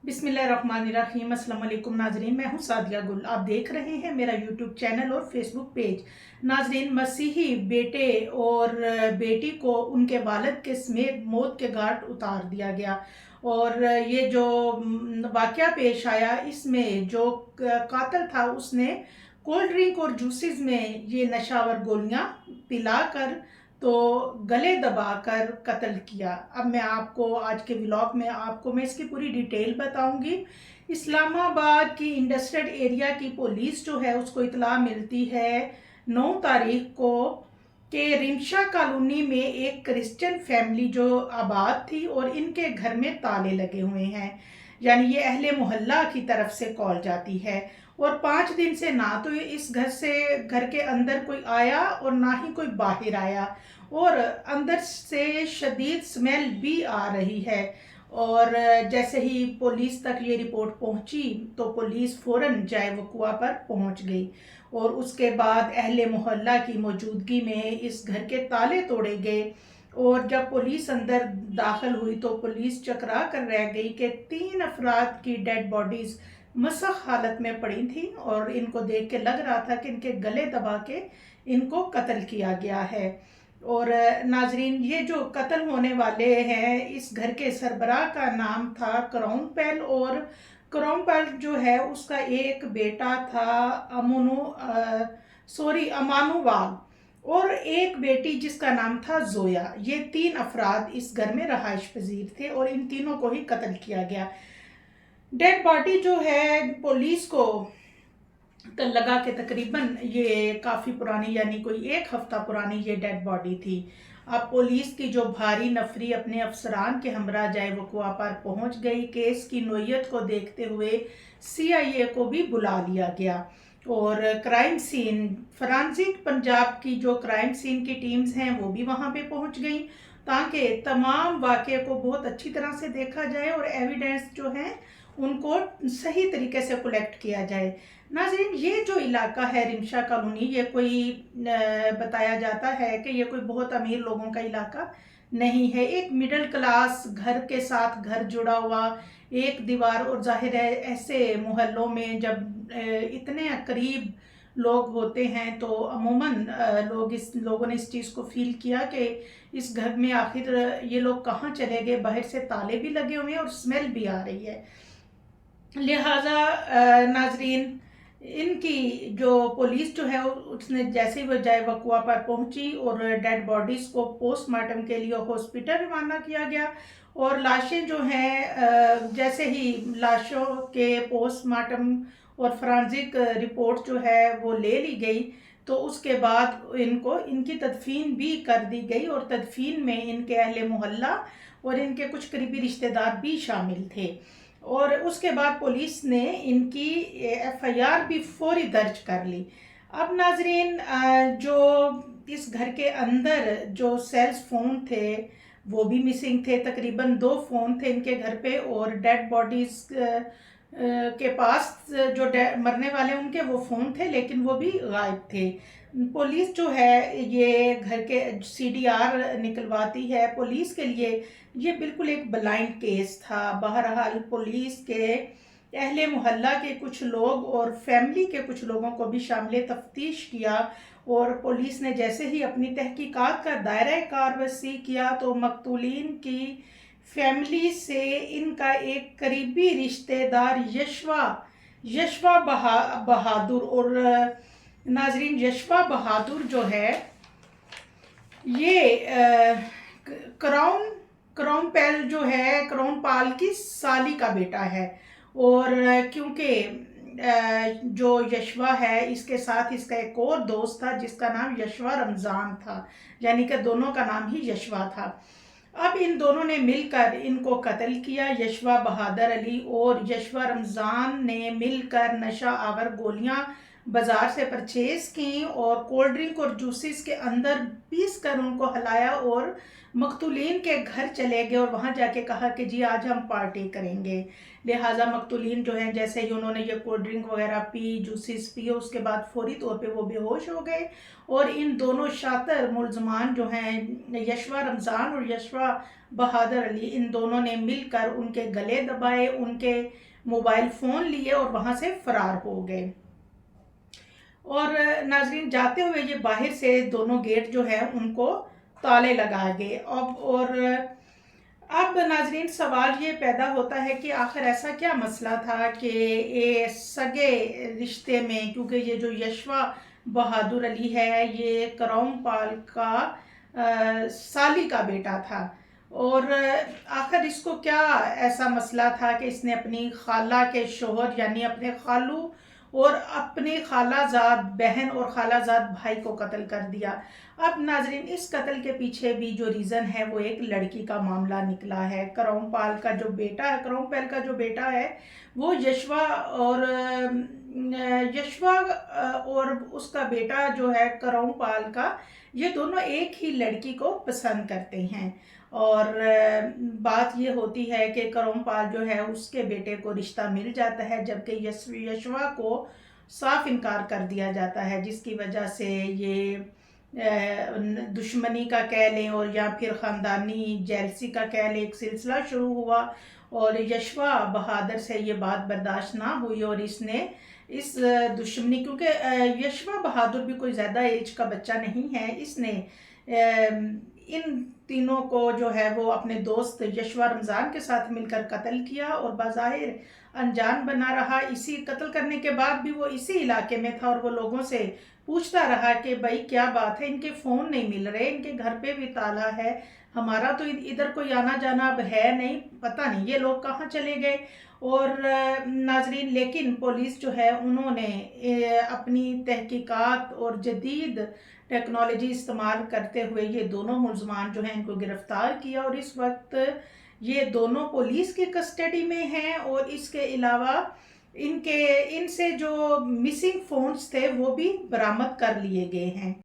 बिस्मिल्लाहिर्रहमानिर्रहीम। अस्सलाम वालेकुम नाजरीन, मैं हूं सादिया गुल। आप देख रहे हैं मेरा यूट्यूब चैनल और फेसबुक पेज। नाजरीन, मसीही बेटे और बेटी को उनके वालिद के समेत मौत के घाट उतार दिया गया। और ये जो वाक़या पेश आया, इसमें जो कातिल था उसने कोल्ड ड्रिंक और जूसेस में ये नशावर गोलियां पिलाकर तो गले दबाकर कत्ल किया। अब मैं आपको आज के व्लॉग में आपको मैं इसकी पूरी डिटेल बताऊंगी। इस्लामाबाद की इंडस्ट्रियल एरिया की पुलिस जो है उसको इतला मिलती है 9 तारीख को कि रिमशा कॉलोनी में एक क्रिश्चियन फैमिली जो आबाद थी और इनके घर में ताले लगे हुए हैं। यानी ये अहले मोहल्ला की तरफ से कॉल जाती है। और 5 दिन से ना तो इस घर के अंदर कोई आया और ना ही कोई बाहर आया, और अंदर से शदीद स्मेल भी आ रही है। और जैसे ही पुलिस तक ये रिपोर्ट पहुंची तो पुलिस फौरन जाए वकुआ पर पहुंच गई। और उसके बाद अहले मोहल्ला की मौजूदगी में इस घर के ताले तोड़े गए। और जब पुलिस अंदर दाखिल हुई तो पुलिस चकरा कर रह गई कि 3 अफराद की डेड बॉडीज मसख हालत में पड़ी थी और इनको देख के लग रहा था कि इनके गले दबा के इनको कत्ल किया गया है। और नाजरीन, ये जो कत्ल होने वाले हैं, इस घर के सरबराह का नाम था क्रॉम्पेल। और क्रॉम्पेल जो है उसका एक बेटा था अमानुवाल, और एक बेटी जिसका नाम था जोया। ये 3 अफराद इस घर में रहायश पजीर थे और इन तीनों को ही कत्ल किया गया। डेड बॉडी जो है पुलिस को लगा के तकरीबन ये काफ़ी पुरानी, यानी कोई 1 हफ्ता पुरानी ये डेड बॉडी थी। अब पुलिस की जो भारी नफरी अपने अफसरान के हमरा जाए वकुआ पर पहुंच गई। केस की नोयत को देखते हुए CIA को भी बुला लिया गया और क्राइम सीन फॉरेंसिक पंजाब की जो क्राइम सीन की टीम्स हैं वो भी वहां पे पहुंच गई ताकि तमाम वाक़े को बहुत अच्छी तरह से देखा जाए और एविडेंस जो है उनको सही तरीके से कलेक्ट किया जाए। नाज़रीन, ये जो इलाका है रिमशा कॉलोनी, ये कोई बताया जाता है कि ये कोई बहुत अमीर लोगों का इलाका नहीं है। एक मिडिल क्लास घर के साथ घर जुड़ा हुआ एक दीवार। और जाहिर है ऐसे मोहल्लों में जब इतने करीब लोग होते हैं तो अमूमन लोगों ने इस चीज़ को फील किया कि इस घर में आखिर ये लोग कहाँ चले गए। बाहर से ताले भी लगे हुए हैं और स्मेल भी आ रही है। लिहाजा नाजरीन, इनकी जो पुलिस जो है उसने जैसे ही वो जाए वकुआ पर पहुंची और डेड बॉडीज को पोस्टमार्टम के लिए हॉस्पिटल रवाना किया गया। और लाशें जो हैं जैसे ही लाशों के पोस्टमार्टम और फॉरेंसिक रिपोर्ट जो है वो ले ली गई तो उसके बाद इनको इनकी तदफीन भी कर दी गई। और तदफीन में इनके अहले मोहल्ला और इनके कुछ करीबी रिश्तेदार भी शामिल थे। और उसके बाद पुलिस ने इनकी FIR भी फौरी दर्ज कर ली। अब नाजरीन, जो इस घर के अंदर जो सेल्स फ़ोन थे वो भी मिसिंग थे। तकरीबन 2 फ़ोन थे इनके घर पे और डेड बॉडीज़ के पास जो मरने वाले उनके वो फ़ोन थे लेकिन वो भी गायब थे। पुलिस जो है ये घर के CDR निकलवाती है। पुलिस के लिए ये बिल्कुल एक ब्लाइंड केस था। बहरहाल पुलिस के अहले मोहल्ला के कुछ लोग और फैमिली के कुछ लोगों को भी शामिल तफ्तीश किया और पुलिस ने जैसे ही अपनी तहकीकात का दायरा कार वसी किया तो मकतूलीन की फैमिली से इनका एक करीबी रिश्तेदार यशवा बहादुर। और नाजरीन, यशवा बहादुर जो है ये क्रॉम्पेल जो है क्रॉम्पाल की साली का बेटा है। और क्योंकि जो यशवा है इसके साथ इसका एक और दोस्त था जिसका नाम यशवा रमज़ान था, यानी कि दोनों का नाम ही यशवा था। अब इन दोनों ने मिलकर इनको कत्ल किया। यशवा बहादुर अली और यशवा रमज़ान ने मिलकर नशा आवर गोलियां बाज़ार से परचेज़ की और कोल्ड ड्रिंक और जूसेस के अंदर पीस कर उनको हलाया और मकतूलीन के घर चले गए और वहाँ जाके कहा कि जी आज हम पार्टी करेंगे। लिहाजा मकतूलीन जो हैं जैसे ही उन्होंने ये कोल्ड ड्रिंक वगैरह पी, जूसेस पिए, उसके बाद फौरी तौर पे वो बेहोश हो गए और इन दोनों शातिर मुलजमान जो हैं यशवा रमज़ान और यशवा बहादुर अली, इन दोनों ने मिलकर उनके गले दबाए, उनके मोबाइल फ़ोन लिए और वहाँ से फ़रार हो गए। और नाजरीन जाते हुए ये बाहर से दोनों गेट जो है उनको ताले लगा गए। अब नाजरीन सवाल ये पैदा होता है कि आखिर ऐसा क्या मसला था कि ये सगे रिश्ते में, क्योंकि ये जो यशवा बहादुर अली है ये करौम पाल का साली का बेटा था और आखिर इसको क्या ऐसा मसला था कि इसने अपनी खाला के शोहर यानी अपने खालू और अपने खालाजाद बहन और खालाजाद भाई को कत्ल कर दिया। अब नाजरीन इस कत्ल के पीछे भी जो रीज़न है वो एक लड़की का मामला निकला है। करौम पाल का जो बेटा है, करौम पाल का जो बेटा है वो यशवा और उसका बेटा जो है करौम पाल का, ये दोनों एक ही लड़की को पसंद करते हैं। और बात ये होती है कि करौम पाल जो है उसके बेटे को रिश्ता मिल जाता है, जबकि यशवा को साफ इनकार कर दिया जाता है, जिसकी वजह से ये दुश्मनी का कह लें और या फिर ख़ानदानी जेलसी का कह लें एक सिलसिला शुरू हुआ और यशवा बहादुर से ये बात बर्दाश्त ना हुई और इसने इस दुश्मनी, क्योंकि यशवा बहादुर भी कोई ज़्यादा एज का बच्चा नहीं है, इसने इन तीनों को जो है वो अपने दोस्त यशवा रमज़ान के साथ मिलकर कत्ल किया और बाज़ाहिर अनजान बना रहा। इसी कत्ल करने के बाद भी वो इसी इलाके में था और वो लोगों से पूछता रहा कि भाई क्या बात है, इनके फ़ोन नहीं मिल रहे, इनके घर पे भी ताला है, हमारा तो इधर कोई आना जाना अब है नहीं, पता नहीं ये लोग कहाँ चले गए। और नाजरीन लेकिन पुलिस जो है उन्होंने अपनी तहकीकात और जदीद टेक्नोलॉजी इस्तेमाल करते हुए ये दोनों मुलजमान जो हैं इनको गिरफ़्तार किया और इस वक्त ये दोनों पुलिस की कस्टडी में हैं और इसके अलावा इनसे जो मिसिंग फ़ोन्स थे वो भी बरामद कर लिए गए हैं।